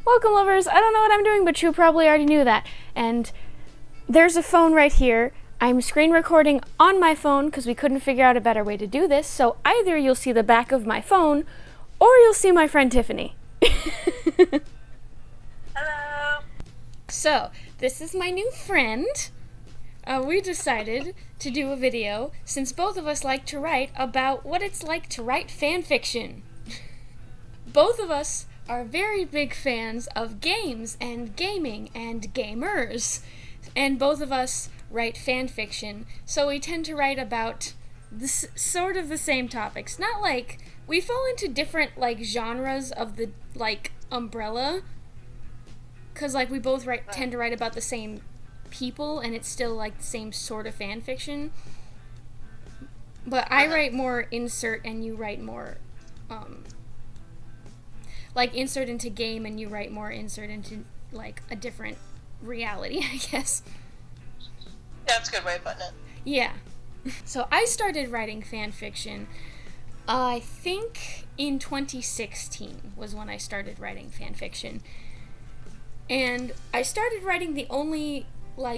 Welcome, lovers. I don't know what I'm doing, but you probably already knew that. And there's a phone right here. I'm screen recording on my phone because we couldn't figure out a better way to do this, so either you'll see the back of my phone or you'll see my friend Tiffany. Hello. So, this is my new friend. We decided to do a video, since both of us like to write, about what it's like to write fan fiction. Both of us are very big fans of games and gaming and gamers. And both of us write fan fiction, so we tend to write about sort of the same topics. Not like, we fall into different, genres of the, umbrella. Because, we both tend to write about the same people, and it's still, the same sort of fan fiction. But I write more insert, and you write more, insert into game, and you write more insert into, a different reality, I guess. That's a good way of putting it. Yeah. So I started writing fan fiction, I think in 2016 was when I started writing fan fiction. And I started writing the only,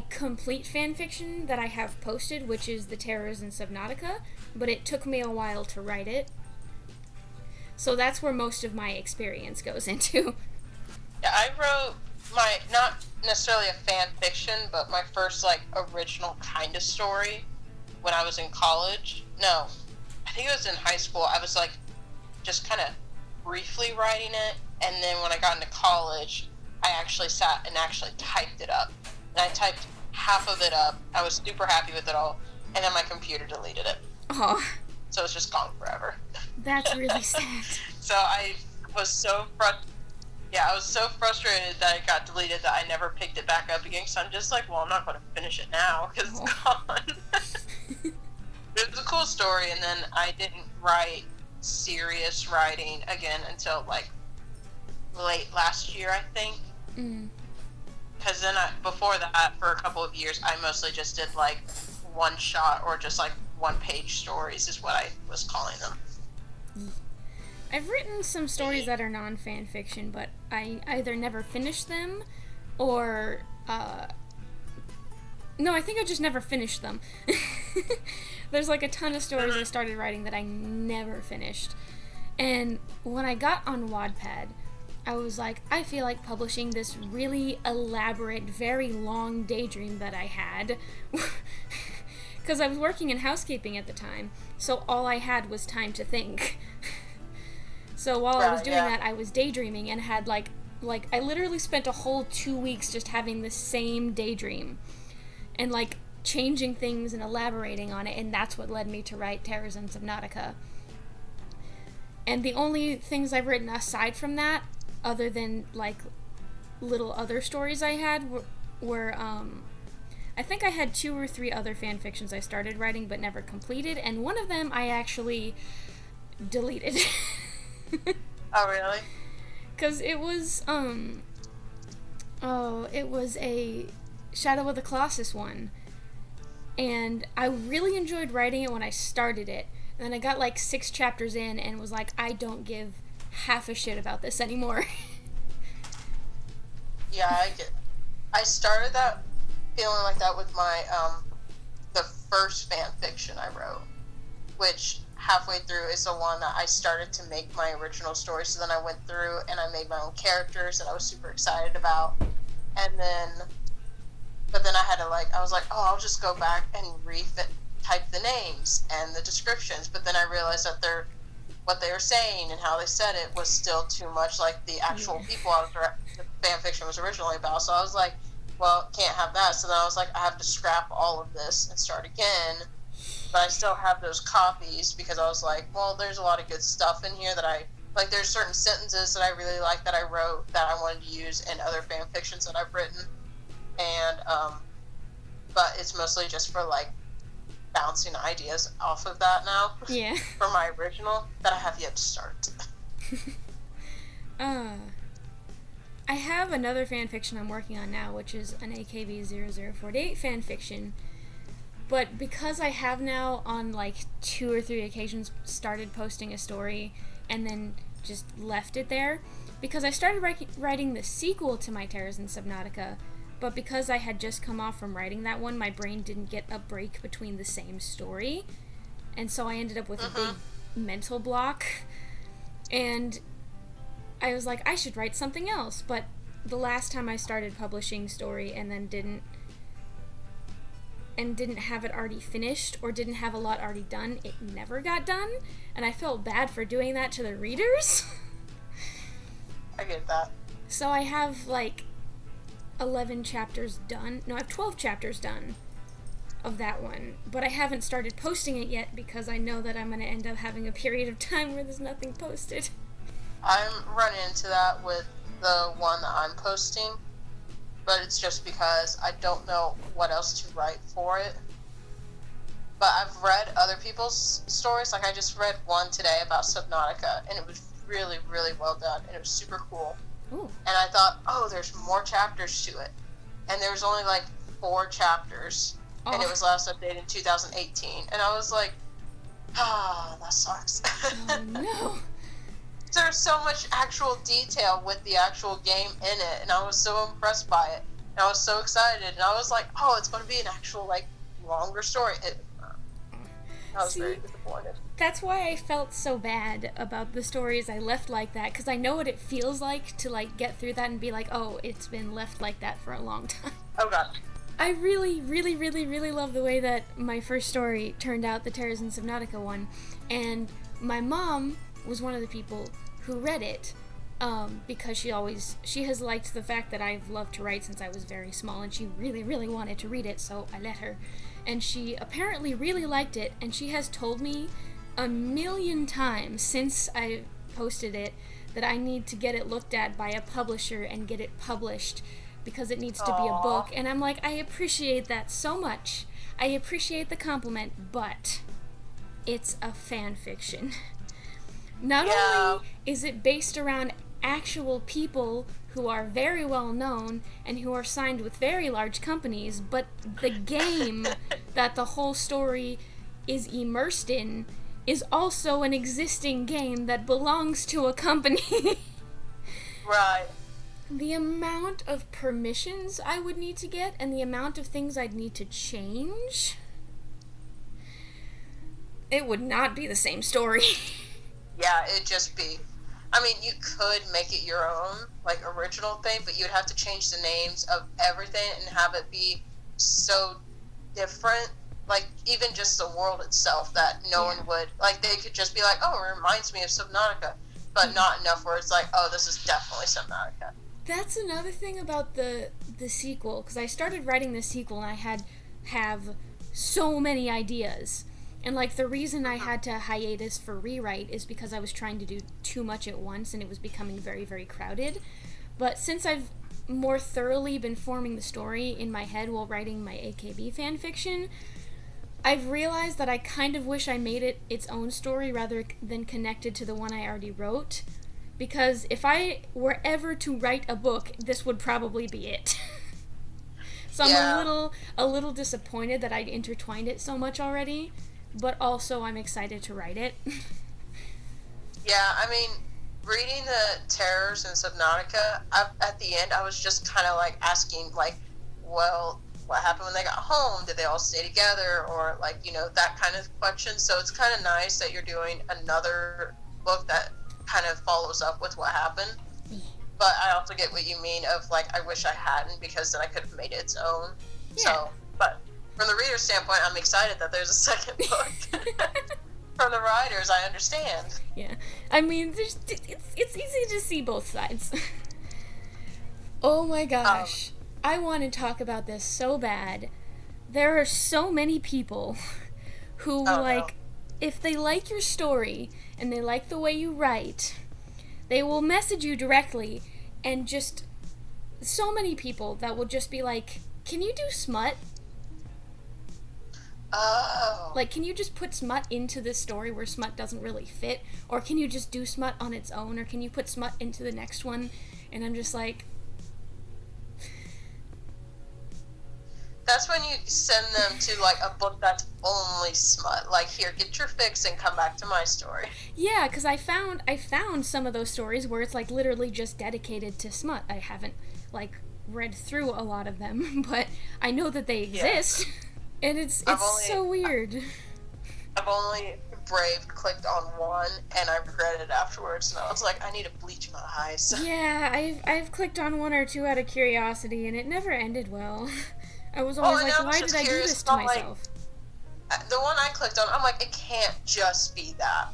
complete fan fiction that I have posted, which is The Terrors in Subnautica, but it took me a while to write it. So that's where most of my experience goes into. Yeah, I wrote not necessarily a fan fiction, but my first, original kind of story when I was in college. No, I think it was in high school. I was, just kind of briefly writing it, and then when I got into college, I actually sat and actually typed it up. And I typed half of it up. I was super happy with it all, and then my computer deleted it. Oh. So it's just gone forever. That's really sad. So I was so frustrated that it got deleted that I never picked it back up again. So I'm just I'm not going to finish it now because it's gone. It was a cool story, and then I didn't write serious writing again until late last year, I think. Because then before that, for a couple of years, I mostly just did one shot or just one page stories is what I was calling them. I've written some stories that are non-fan fiction, but I either never finished them or no, I think I just never finished them. There's a ton of stories I started writing that I never finished. And when I got on Wattpad, I was I feel like publishing this really elaborate, very long daydream that I had. Because I was working in housekeeping at the time, so all I had was time to think. So while I was doing that, I was daydreaming and had I literally spent a whole 2 weeks just having the same daydream. And changing things and elaborating on it, and that's what led me to write Terrors in Subnautica. And the only things I've written aside from that, other than little other stories I had, were I think I had 2 or 3 other fan fictions I started writing but never completed, and one of them I actually deleted. Oh, really? Because it was a Shadow of the Colossus one. And I really enjoyed writing it when I started it. And then I got 6 chapters in and was I don't give half a shit about this anymore. Yeah, I started that feeling like that with my the first fan fiction I wrote, which halfway through is the one that I started to make my original story. So then I went through and I made my own characters that I was super excited about. But then I had to I was I'll just go back and type the names and the descriptions. But then I realized that what they were saying and how they said it was still too much like the actual people the fan fiction was originally about. So I was well, can't have that. So then I was I have to scrap all of this and start again. But I still have those copies because I was well, there's a lot of good stuff in here that I there's certain sentences that I really like that I wrote that I wanted to use in other fan fictions that I've written. And but it's mostly just for bouncing ideas off of that now. Yeah. For my original that I have yet to start. I have another fan fiction I'm working on now, which is an AKB0048 fan fiction. But because I have now on 2 or 3 occasions started posting a story and then just left it there, because I started writing the sequel to my Terrors in Subnautica, but because I had just come off from writing that one, my brain didn't get a break between the same story, and so I ended up with a big mental block, and I was like, I should write something else, but the last time I started publishing story and then didn't have it already finished, or didn't have a lot already done, it never got done, and I felt bad for doing that to the readers. I get that. So I have, like, 11 chapters done. No, I have 12 chapters done of that one, but I haven't started posting it yet because I know that I'm going to end up having a period of time where there's nothing posted. I'm running into that with the one that I'm posting, but it's just because I don't know what else to write for it. But I've read other people's stories. Like, I just read one today about Subnautica, and it was really, really well done, and it was super cool. Ooh. And I thought, oh, there's more chapters to it. And there was only, like, 4 chapters, and it was last updated in 2018. And I was like, that sucks. Oh, no. There's so much actual detail with the actual game in it, and I was so impressed by it. And I was so excited, and I was like, oh, it's going to be an actual, like, longer story. I was very disappointed. That's why I felt so bad about the stories I left like that, because I know what it feels like to, like, get through that and be like, oh, it's been left like that for a long time. Oh, God. I really, really, really, really love the way that my first story turned out, the Terrors in Subnautica one, and my mom was one of the people who read it, because she has liked the fact that I've loved to write since I was very small, and she really, really wanted to read it, so I let her. And she apparently really liked it, and she has told me a million times since I posted it that I need to get it looked at by a publisher and get it published, because it needs to be a book. And I'm like, I appreciate that so much. I appreciate the compliment, but it's a fan fiction. Not only is it based around actual people who are very well known and who are signed with very large companies, but the game that the whole story is immersed in is also an existing game that belongs to a company. Right. The amount of permissions I would need to get and the amount of things I'd need to change, it would not be the same story. Yeah, it'd just be... I mean, you could make it your own, like, original thing, but you'd have to change the names of everything and have it be so different, like, even just the world itself, that no one would... Like, they could just be like, oh, it reminds me of Subnautica, but not enough where it's like, oh, this is definitely Subnautica. That's another thing about the sequel, because I started writing the sequel and I have so many ideas. And, like, the reason I had to hiatus for rewrite is because I was trying to do too much at once and it was becoming very, very crowded. But since I've more thoroughly been forming the story in my head while writing my AKB fanfiction, I've realized that I kind of wish I made it its own story rather than connected to the one I already wrote. Because if I were ever to write a book, this would probably be it. So I'm a little disappointed that I'd intertwined it so much already. But also, I'm excited to write it. Yeah, I mean, reading the Terrors in Subnautica, at the end, I was just kind of, like, asking, like, well, what happened when they got home? Did they all stay together? Or, like, you know, that kind of question. So it's kind of nice that you're doing another book that kind of follows up with what happened. But I also get what you mean of, like, I wish I hadn't, because then I could have made it its own. Yeah. So, but... From the reader's standpoint, I'm excited that there's a second book. From the writers, I understand. Yeah. I mean, it's easy to see both sides. Oh my gosh. I want to talk about this so bad. There are so many people who, if they like your story and they like the way you write, they will message you directly, and just so many people that will just be like, can you do smut? Oh. Like, can you just put smut into this story where smut doesn't really fit? Or can you just do smut on its own? Or can you put smut into the next one? And I'm just like... That's when you send them to, like, a book that's only smut. Like, here, get your fix and come back to my story. Yeah, because I found some of those stories where it's, like, literally just dedicated to smut. I haven't, like, read through a lot of them, but I know that they exist. Yeah. And it's so weird. I've only clicked on one, and I regretted it afterwards, and I was like, I need to bleach my eyes. Yeah, I've clicked on one or two out of curiosity, and it never ended well. I was always like, why did I do this to myself? Like, the one I clicked on, I'm like, it can't just be that.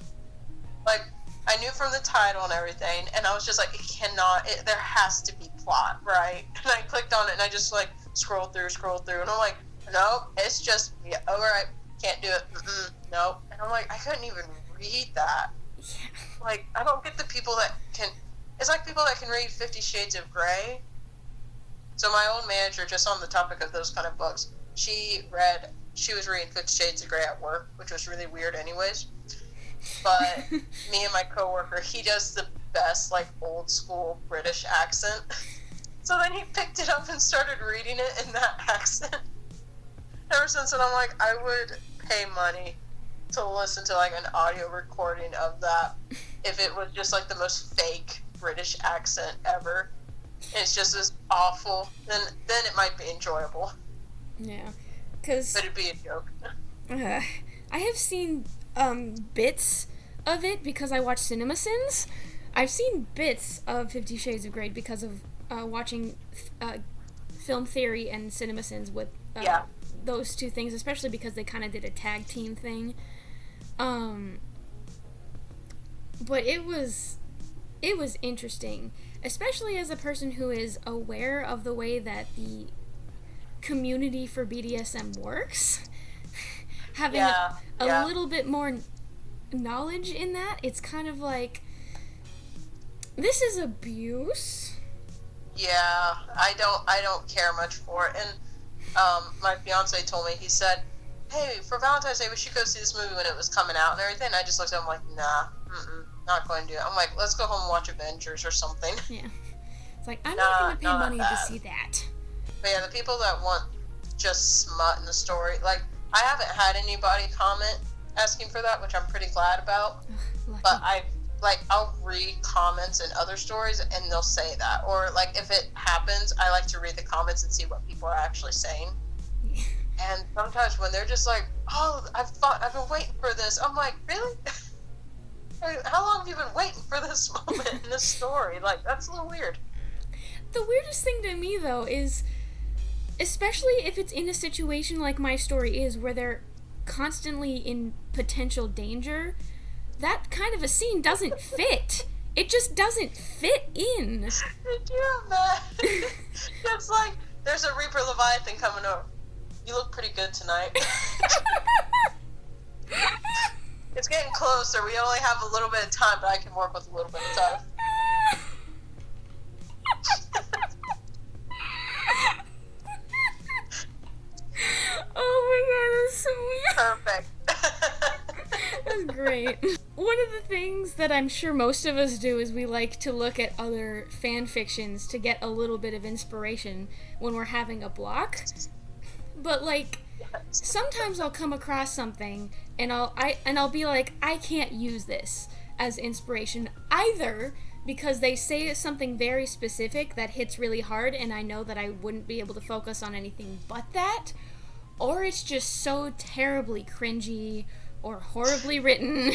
Like, I knew from the title and everything, and I was just like, it cannot, there has to be plot, right? And I clicked on it, and I just, like, scrolled through, and I'm like, nope, it's just, yeah, alright, can't do it, nope. And I'm like, I couldn't even read that. Yeah. Like, I don't get the people that can, it's like people that can read 50 Shades of Grey. So my old manager, just on the topic of those kind of books, she was reading 50 Shades of Grey at work, which was really weird anyways. But me and my coworker, he does the best, like, old school British accent. So then he picked it up and started reading it in that accent. Ever since then, I'm like, I would pay money to listen to, like, an audio recording of that if it was just, like, the most fake British accent ever. It's just as awful, then it might be enjoyable. Yeah, because... But it'd be a joke. I have seen bits of it because I watch CinemaSins. I've seen bits of 50 Shades of Grey because of watching Film Theory and CinemaSins with those two things, especially because they kind of did a tag team thing. But it was interesting, especially as a person who is aware of the way that the community for BDSM works. Having a little bit more knowledge in that, it's kind of like, this is abuse. Yeah, I don't care much for it. And my fiance told me, he said, hey, for Valentine's Day we should go see this movie when it was coming out and everything. And I just looked at him like, nah, not going to do it. I'm like, let's go home and watch Avengers or something. Yeah. It's like, I'm not going to pay money to see that. But yeah, the people that want just smut in the story, like, I haven't had anybody comment asking for that, which I'm pretty glad about. Lucky. But I'll read comments in other stories and they'll say that. Or, like, if it happens, I like to read the comments and see what people are actually saying. Yeah. And sometimes when they're just like, oh, I've been waiting for this, I'm like, really? How long have you been waiting for this moment in this story? Like, that's a little weird. The weirdest thing to me, though, is, especially if it's in a situation like my story is, where they're constantly in potential danger, that kind of a scene doesn't fit. It just doesn't fit in. Did you imagine? It's like, there's a Reaper Leviathan coming over. You look pretty good tonight. It's getting closer. We only have a little bit of time, but I can work with a little bit of time. Oh my god, that's so weird. Perfect. That's great. One of the things that I'm sure most of us do is we like to look at other fan fictions to get a little bit of inspiration when we're having a block. But, like, sometimes I'll come across something and I'll be like, I can't use this as inspiration, either because they say something very specific that hits really hard and I know that I wouldn't be able to focus on anything but that, or it's just so terribly cringy or horribly written,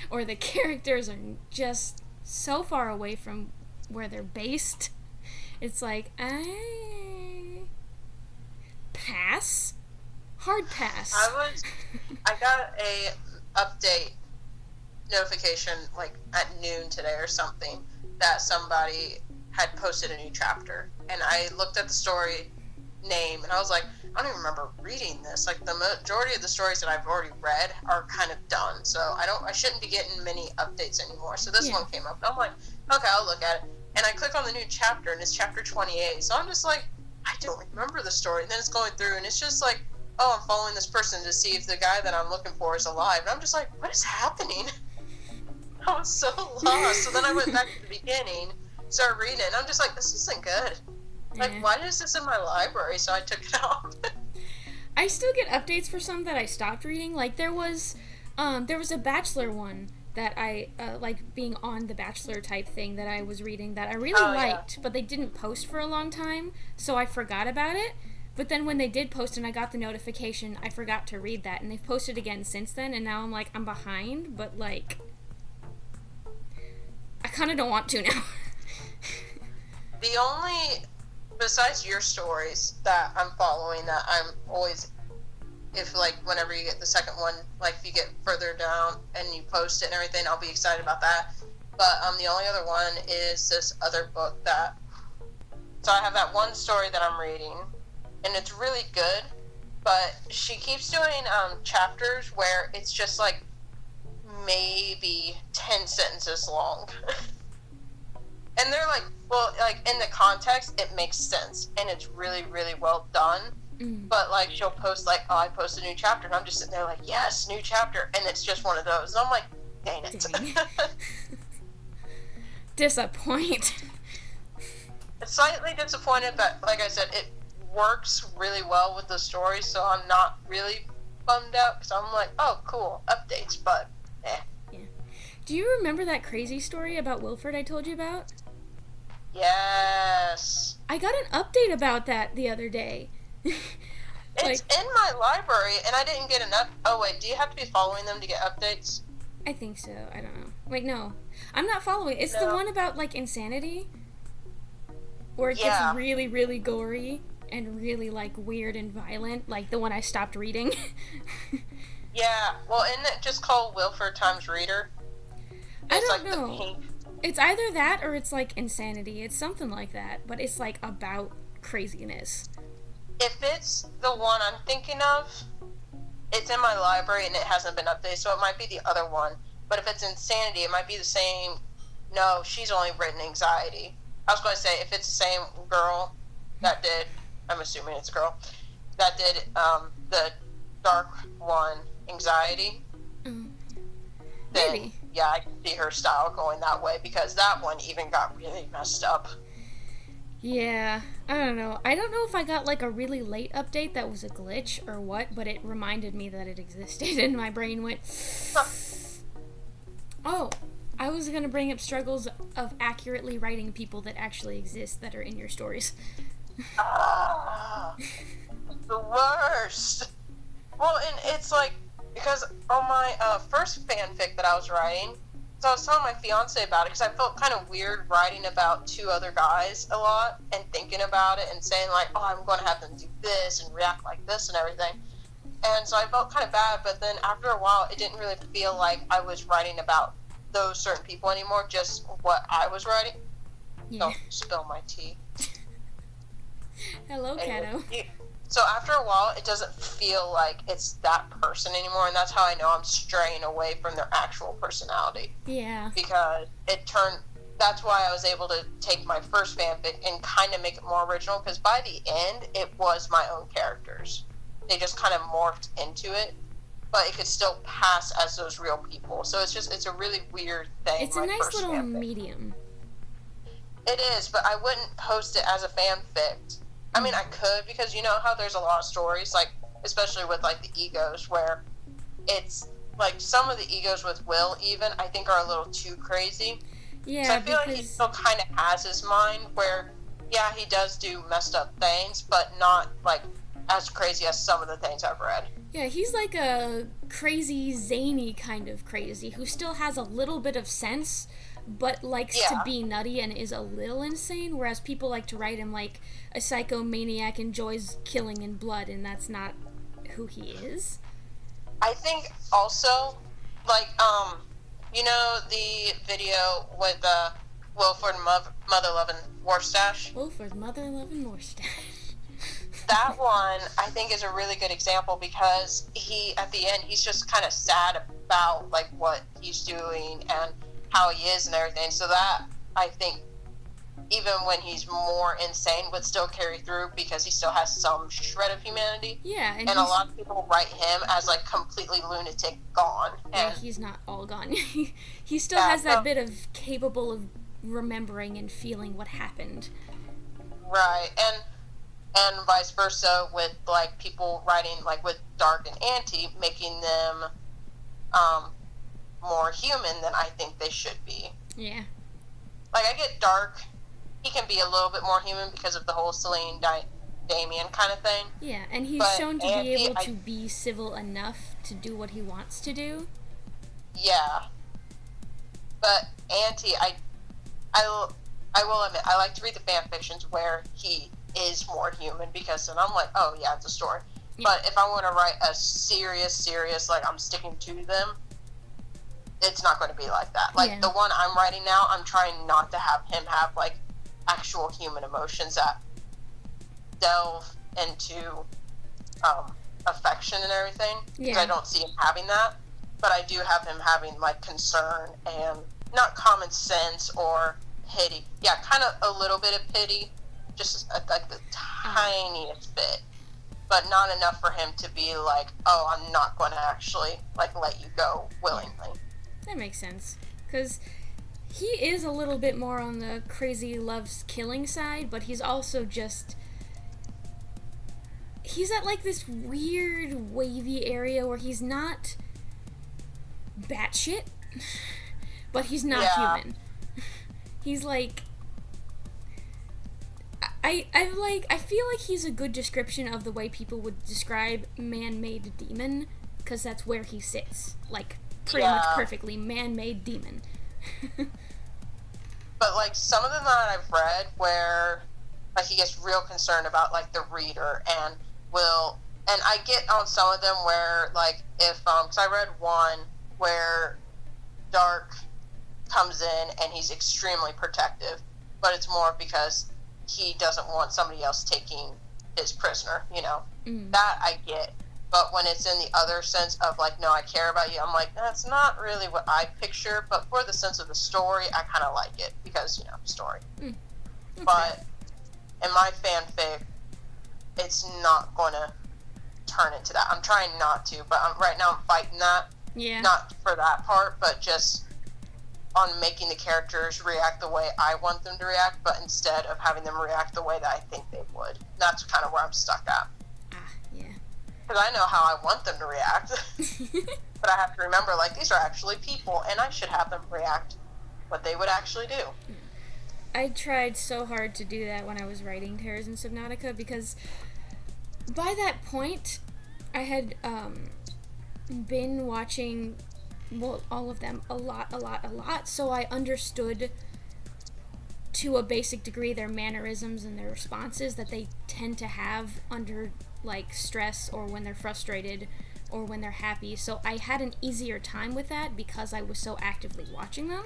or the characters are just so far away from where they're based. It's like, pass. Hard pass. I got a update notification like at noon today or something that somebody had posted a new chapter, and I looked at the story name and I was like, I don't even remember reading this. Like, the majority of the stories that I've already read are kind of done, so I shouldn't be getting many updates anymore. So this one came up and I'm like, okay, I'll look at it, and I click on the new chapter and it's chapter 28. So I'm just like, I don't remember the story. And then it's going through and it's just like, oh, I'm following this person to see if the guy that I'm looking for is alive. And I'm just like, what is happening? I was so lost. So then I went back to the beginning, started reading it, and I'm just like, this isn't good. Like, why is this in my library? So I took it off. I still get updates for some that I stopped reading. Like, there was a Bachelor one that I, like, being on the Bachelor type thing that I was reading that I really liked, but they didn't post for a long time, so I forgot about it. But then when they did post and I got the notification, I forgot to read that, and they've posted again since then, and now I'm like, I'm behind, but, like, I kind of don't want to now. The only, besides your stories that I'm following, that I'm always, if, like, whenever you get the second one, like, if you get further down and you post it and everything, I'll be excited about that. But the only other one is this other book that, so I have that one story that I'm reading, and it's really good, but she keeps doing chapters where it's just like maybe 10 sentences long. And they're like, well, like, in the context it makes sense and it's really, really well done. But like, she'll post like, oh, I posted a new chapter, and I'm just sitting there like, yes, new chapter, and it's just one of those, and I'm like, dang it. Disappoint. It's slightly disappointed, but like I said, it works really well with the story, so I'm not really bummed out, because I'm like, oh, cool, updates, but Yeah. Do you remember that crazy story about Wilford I told you about? Yes. I got an update about that the other day. It's in my library, and I didn't get oh wait, do you have to be following them to get updates? I think so. I don't know. Wait, no. I'm not following. It's the one about, like, insanity, where it gets really, really gory and really, like, weird and violent, like the one I stopped reading. Yeah, well, isn't it just called Wilford times Reader? I don't know. It's either that or it's, like, insanity. It's something like that, but it's, like, about craziness. If it's the one I'm thinking of, it's in my library and it hasn't been updated, so it might be the other one. But if it's insanity, it might be the same. No, she's only written anxiety. I was going to say, if it's the same girl that did, I'm assuming it's a girl, that did the dark one, anxiety, then, maybe. Yeah, I can see her style going that way, because that one even got really messed up. Yeah, I don't know. I don't know if I got, like, a really late update that was a glitch or what, but it reminded me that it existed, and my brain went, oh, I was going to bring up struggles of accurately writing people that actually exist that are in your stories. The worst. Well, and it's like, because on my first fanfic that I was writing, so I was telling my fiance about it, because I felt kind of weird writing about two other guys a lot and thinking about it and saying, like, oh, I'm going to have them do this and react like this and everything. And so I felt kind of bad, but then after a while, it didn't really feel like I was writing about those certain people anymore, just what I was writing. Yeah. Don't spill my tea. Hello, Kato. So after a while, it doesn't feel like it's that person anymore, and that's how I know I'm straying away from their actual personality. Yeah. Because that's why I was able to take my first fanfic and kind of make it more original, because by the end, it was my own characters. They just kind of morphed into it, but it could still pass as those real people. So it's a really weird thing. It's a nice little fanfic. Medium. It is, but I wouldn't post it as a fanfic. I mean, I could, because you know how there's a lot of stories, like, especially with, like, the egos, where it's, like, some of the egos with Will, even, I think are a little too crazy. Yeah, so I feel like he still kind of has his mind, where, yeah, he does do messed up things, but not, like, as crazy as some of the things I've read. Yeah, he's like a crazy, zany kind of crazy, who still has a little bit of sense, but likes to be nutty and is a little insane, whereas people like to write him like a psychomaniac, enjoys killing and blood, and that's not who he is. I think also, like, you know the video with Wilford Mother-Lovin' Warstash? Wilford Mother-Lovin' Warstash. That one, I think, is a really good example, because he, at the end, he's just kind of sad about, like, what he's doing and how he is and everything. So that, I think, even when he's more insane, would still carry through, because he still has some shred of humanity. Yeah, and a lot of people write him as, like, completely lunatic gone. And he's not all gone. He still has that bit of capable of remembering and feeling what happened. Right, and and vice versa with, like, people writing, like, with Dark and Anti, making them more human than I think they should be. Yeah. Like, I get Dark, he can be a little bit more human because of the whole Celine Damien kind of thing. Yeah, and he's But shown to Anti, be able to be civil enough to do what he wants to do. Yeah. But Anti, I will admit, I like to read the fan fictions where he is more human, because then I'm like, oh yeah, it's a story. Yeah. But if I want to write a serious, like, I'm sticking to them, it's not going to be like that. Like, the one I'm writing now, I'm trying not to have him have, like, actual human emotions that delve into affection and everything. Because I don't see him having that. But I do have him having, like, concern and not common sense or pity. Yeah, kind of a little bit of pity, just like the tiniest bit, but not enough for him to be like, oh, I'm not going to actually, like, let you go willingly. That makes sense, because he is a little bit more on the crazy loves killing side, but he's also just, he's at, like, this weird wavy area where he's not batshit, but he's not human. He's like, I feel like he's a good description of the way people would describe man-made demon, because that's where he sits, like, pretty much perfectly man-made demon. But, like, some of them that I've read where, like, he gets real concerned about, like, the reader, and I get on some of them where, like, if, because I read one where Dark comes in and he's extremely protective, but it's more because he doesn't want somebody else taking his prisoner, you know? That I get. But when it's in the other sense of, like, no, I care about you, I'm like, that's not really what I picture, but for the sense of the story, I kind of like it, because, you know, story. Okay. But in my fanfic, it's not going to turn into that. I'm trying not to, but right now I'm fighting that. Yeah. Not for that part, but just on making the characters react the way I want them to react, but instead of having them react the way that I think they would. That's kind of where I'm stuck at. Yeah. Because I know how I want them to react. But I have to remember, like, these are actually people, and I should have them react what they would actually do. I tried so hard to do that when I was writing Terrors in Subnautica, because by that point, I had been watching, well, all of them a lot, so I understood to a basic degree their mannerisms and their responses that they tend to have under, like, stress, or when they're frustrated, or when they're happy. So I had an easier time with that because I was so actively watching them.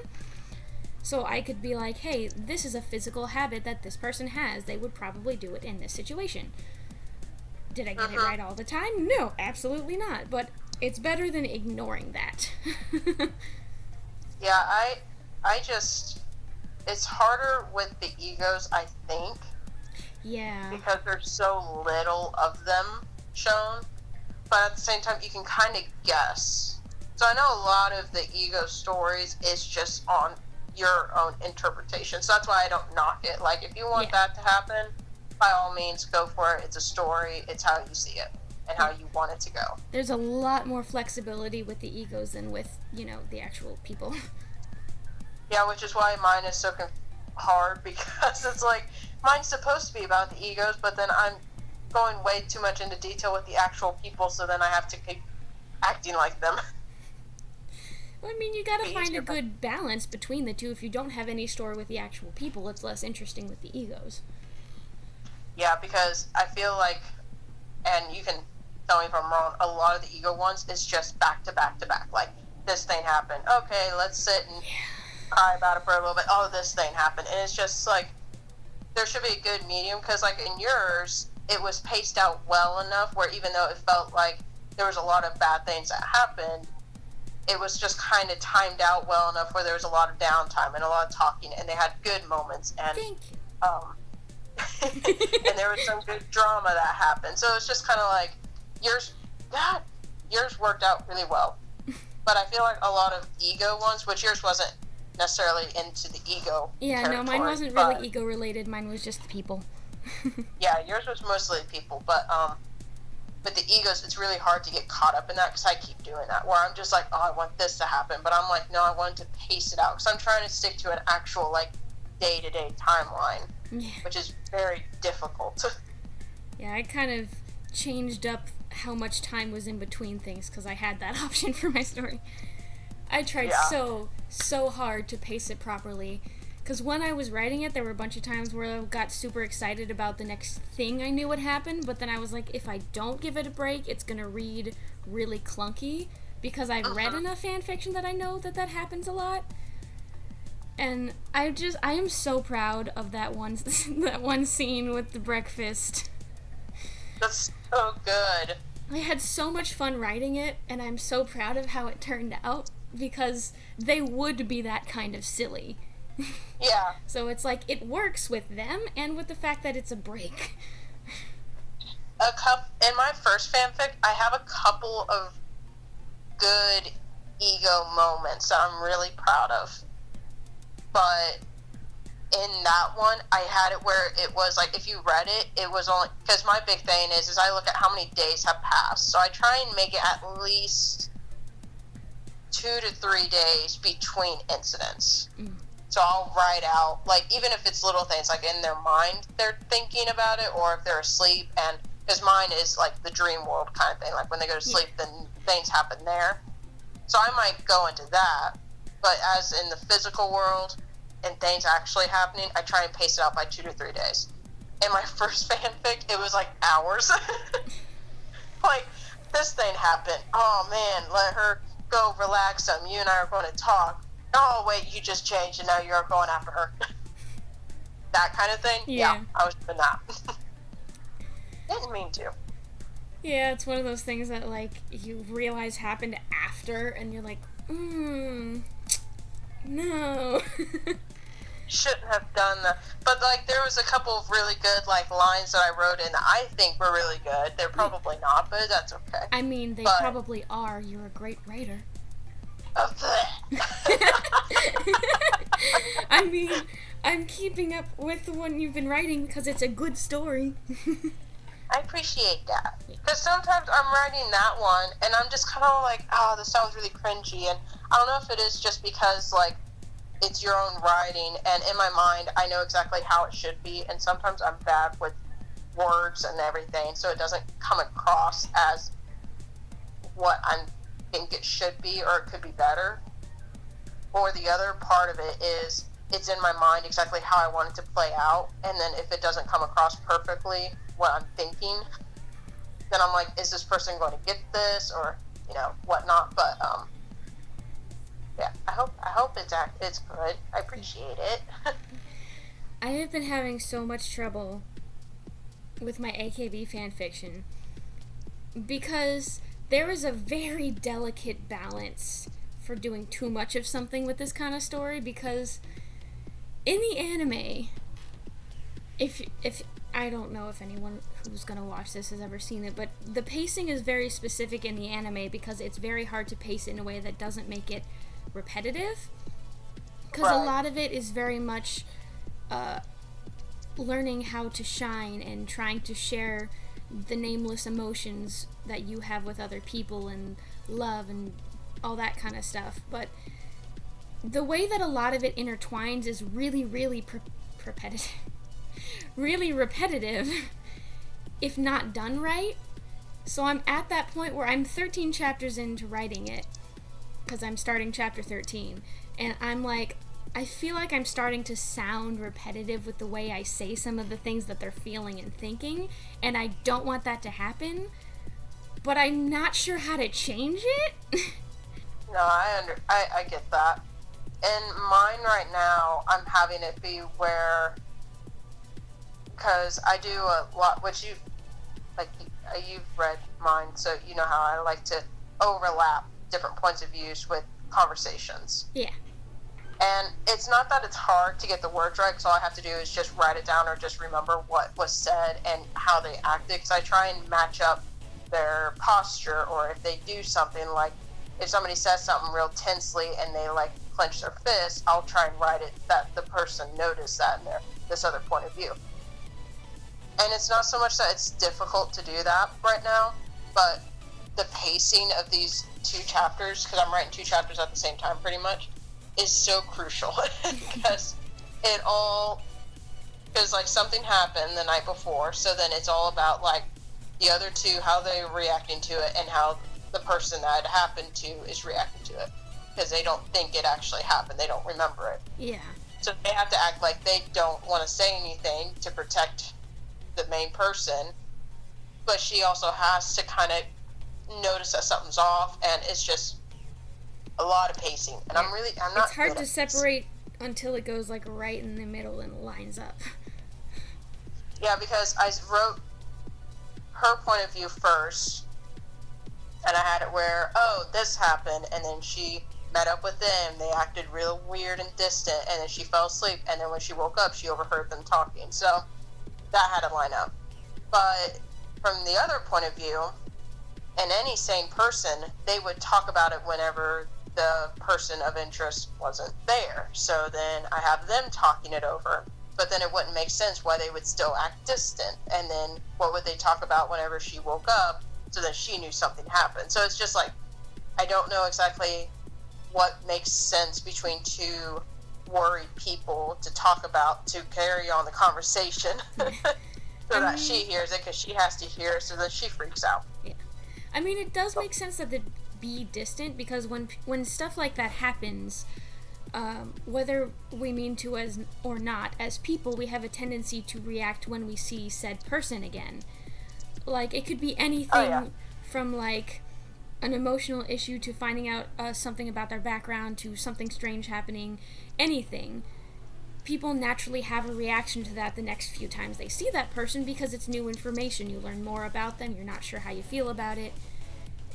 So I could be like, hey, this is a physical habit that this person has. They would probably do it in this situation. Did I get it right all the time? No, absolutely not. But it's better than ignoring that. Yeah, I just, it's harder with the egos, I think. Yeah. Because there's so little of them shown. But at the same time, you can kind of guess. So I know a lot of the ego stories is just on your own interpretation. So that's why I don't knock it. Like, if you want that to happen, by all means, go for it. It's a story. It's how you see it and how you want it to go. There's a lot more flexibility with the egos than with, you know, the actual people. Yeah, which is why mine is so hard, because it's like, mine's supposed to be about the egos, but then I'm going way too much into detail with the actual people, so then I have to keep acting like them. Well, I mean, you gotta find a good balance between the two. If you don't have any story with the actual people, it's less interesting with the egos. Yeah, because I feel like, and you can tell me if I'm wrong, a lot of the ego ones is just back to back to back. Like, this thing happened. Okay, let's sit and cry about it for a little bit. Oh, this thing happened. And it's just like, there should be a good medium, because, like, in yours, it was paced out well enough where even though it felt like there was a lot of bad things that happened, it was just kind of timed out well enough where there was a lot of downtime and a lot of talking, and they had good moments, and Thank you. And there was some good drama that happened. So it's just kind of like, yours worked out really well. But I feel like a lot of ego ones, which yours wasn't necessarily into the ego Yeah, no, mine wasn't really ego related. Mine was just the people. Yeah, yours was mostly people, but the egos, it's really hard to get caught up in that because I keep doing that where I'm just like, oh, I want this to happen, but I'm like, no, I want to pace it out because I'm trying to stick to an actual like day-to-day timeline, Yeah. which is very difficult. Yeah, I kind of changed up how much time was in between things because I had that option for my story. I tried so hard to pace it properly. Because when I was writing it, there were a bunch of times where I got super excited about the next thing I knew would happen, but then I was like, if I don't give it a break, it's going to read really clunky, because I've read enough fan fiction that I know that happens a lot. And I am so proud of that one scene with the breakfast. That's so good. I had so much fun writing it, and I'm so proud of how it turned out, because they would be that kind of silly. Yeah. So it's like, it works with them and with the fact that it's a break. In my first fanfic, I have a couple of good ego moments that I'm really proud of. But in that one, I had it where it was like, if you read it, it was only, because my big thing is I look at how many days have passed. So I try and make it at least 2 to 3 days between incidents. So I'll write out, like, even if it's little things, like in their mind they're thinking about it, or if they're asleep, and because mine is like the dream world kind of thing, like when they go to sleep, then things happen there. So I might go into that, but as in the physical world and things actually happening, I try and pace it out by 2 to 3 days. In my first fanfic, it was like hours. Like, this thing happened. Oh man, let her go relax some. You and I are going to talk. Oh, wait, you just changed and now you're going after her. That kind of thing? Yeah, I was doing that. Didn't mean to. Yeah, it's one of those things that, like, you realize happened after, and you're like, no. Shouldn't have done that. But, like, there was a couple of really good, like, lines that I wrote in that I think were really good. They're probably not, but that's okay. I mean, they probably are. You're a great writer. I mean, I'm keeping up with the one you've been writing because it's a good story. I appreciate that. Because sometimes I'm writing that one and I'm just kind of like, oh, this sounds really cringy. And I don't know if it is just because, like, it's your own writing, and in my mind I know exactly how it should be, and sometimes I'm bad with words and everything, so it doesn't come across as what I think it should be, or it could be better. Or the other part of it is it's in my mind exactly how I want it to play out, and then if it doesn't come across perfectly what I'm thinking, then I'm like, is this person going to get this, or, you know, whatnot. But yeah, I hope it's good. I appreciate it. I have been having so much trouble with my AKB fanfiction because there is a very delicate balance for doing too much of something with this kind of story, because in the anime, if I don't know if anyone who's going to watch this has ever seen it, but the pacing is very specific in the anime because it's very hard to pace it in a way that doesn't make it repetitive, because a lot of it is very much learning how to shine and trying to share the nameless emotions that you have with other people and love and all that kind of stuff. But the way that a lot of it intertwines is really, really repetitive. Really repetitive if not done right. So I'm at that point where I'm 13 chapters into writing it, because I'm starting chapter 13, and I'm like, I feel like I'm starting to sound repetitive with the way I say some of the things that they're feeling and thinking, and I don't want that to happen, but I'm not sure how to change it. No, I get that. In mine right now, I'm having it be where, because I do a lot, which you've read mine, so you know how I like to overlap different points of views with conversations. Yeah. And it's not that it's hard to get the words right, because all I have to do is just write it down or just remember what was said and how they acted, because I try and match up their posture, or if they do something, like if somebody says something real tensely and they like clench their fist, I'll try and write it that the person noticed that in this other point of view. And it's not so much that it's difficult to do that right now, but the pacing of these 2 chapters, because I'm writing 2 chapters at the same time pretty much, is so crucial. Because because like something happened the night before, so then it's all about like the other 2, how they're reacting to it, and how the person that it happened to is reacting to it. Because they don't think it actually happened, they don't remember it. Yeah. So they have to act like they don't want to say anything to protect the main person, but she also has to kind of notice that something's off, and it's just a lot of pacing. And I'm not. It's hard to separate until it goes like right in the middle and lines up. Yeah, because I wrote her point of view first, and I had it where, oh, this happened, and then she met up with them, they acted real weird and distant, and then she fell asleep, and then when she woke up, she overheard them talking. So that had to line up. But from the other point of view, and any sane person, they would talk about it whenever the person of interest wasn't there. So then I have them talking it over, but then it wouldn't make sense why they would still act distant. And then what would they talk about whenever she woke up, so that she knew something happened? So it's just like, I don't know exactly what makes sense between 2 worried people to talk about to carry on the conversation. So that she hears it, because she has to hear it, so that she freaks out. Yeah. I mean, it does make sense that they'd be distant, because when stuff like that happens, whether we mean to as or not, as people, we have a tendency to react when we see said person again. Like, it could be anything from, like, an emotional issue to finding out something about their background to something strange happening, anything. People naturally have a reaction to that the next few times they see that person, because it's new information. You learn more about them, you're not sure how you feel about it.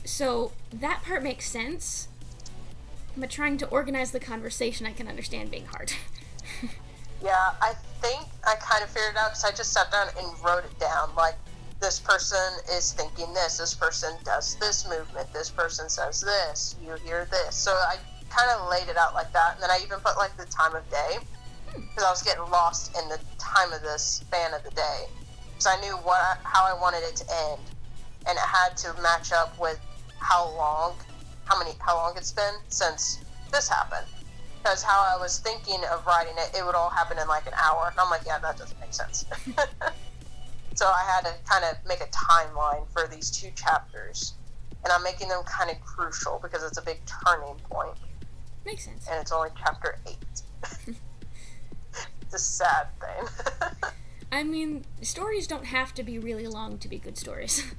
So that part makes sense, but trying to organize the conversation I can understand being hard. Yeah, I think I kind of figured it out, because I just sat down and wrote it down. Like, this person is thinking this person does this movement, this person says this, you hear this. So I kind of laid it out like that, and then I even put like the time of day, because I was getting lost in the time of the span of the day, because I knew how I wanted it to end, and it had to match up with how long it's been since this happened. Because how I was thinking of writing it, it would all happen in like an hour, and I'm like, yeah, that doesn't make sense. So I had to kind of make a timeline for these 2 chapters, and I'm making them kind of crucial because it's a big turning point. Makes sense. And it's only chapter 8. It's a sad thing. I mean, stories don't have to be really long to be good stories.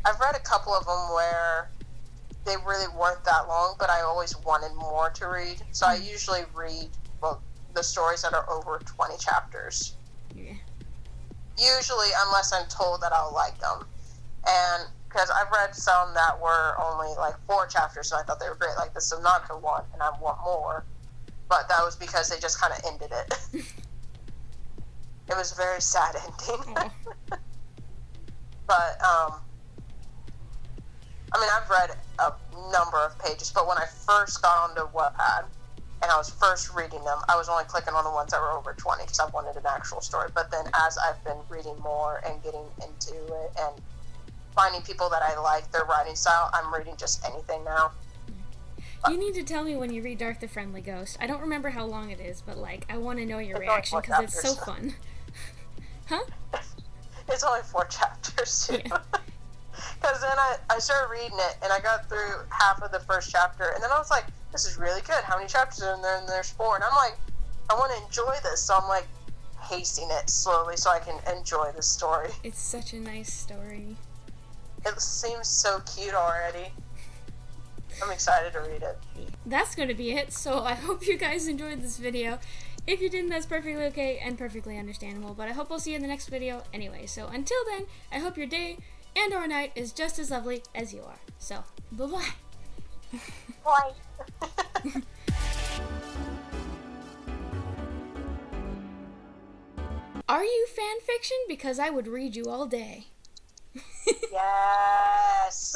I've read a couple of them where they really weren't that long, but I always wanted more to read. So I usually read, the stories that are over 20 chapters. Yeah. Usually, unless I'm told that I'll like them. And because I've read some that were only like 4 chapters, so I thought they were great, like the Sonata one, and I want more. But that was because they just kind of ended it. It was a very sad ending. But, I mean, I've read a number of pages, but when I first got onto Wattpad, and I was first reading them, I was only clicking on the ones that were over 20, because I wanted an actual story. But then as I've been reading more and getting into it and finding people that I like, their writing style, I'm reading just anything now. You need to tell me when you read Dark the Friendly Ghost. I don't remember how long it is, but, like, I want to know your reaction, because it's so fun. Huh? It's only 4 chapters, too. Yeah. Because then I started reading it, and I got through half of the first chapter, and then I was like, this is really good. How many chapters are in there? And there's 4. And I'm like, I want to enjoy this. So I'm like pacing it slowly so I can enjoy the story. It's such a nice story. It seems so cute already. I'm excited to read it. That's going to be it. So I hope you guys enjoyed this video. If you didn't, that's perfectly okay and perfectly understandable. But I hope I'll see you in the next video anyway. So until then, I hope your day and or night is just as lovely as you are. So, bye-bye. Bye. Are you fanfiction? Because I would read you all day. Yes.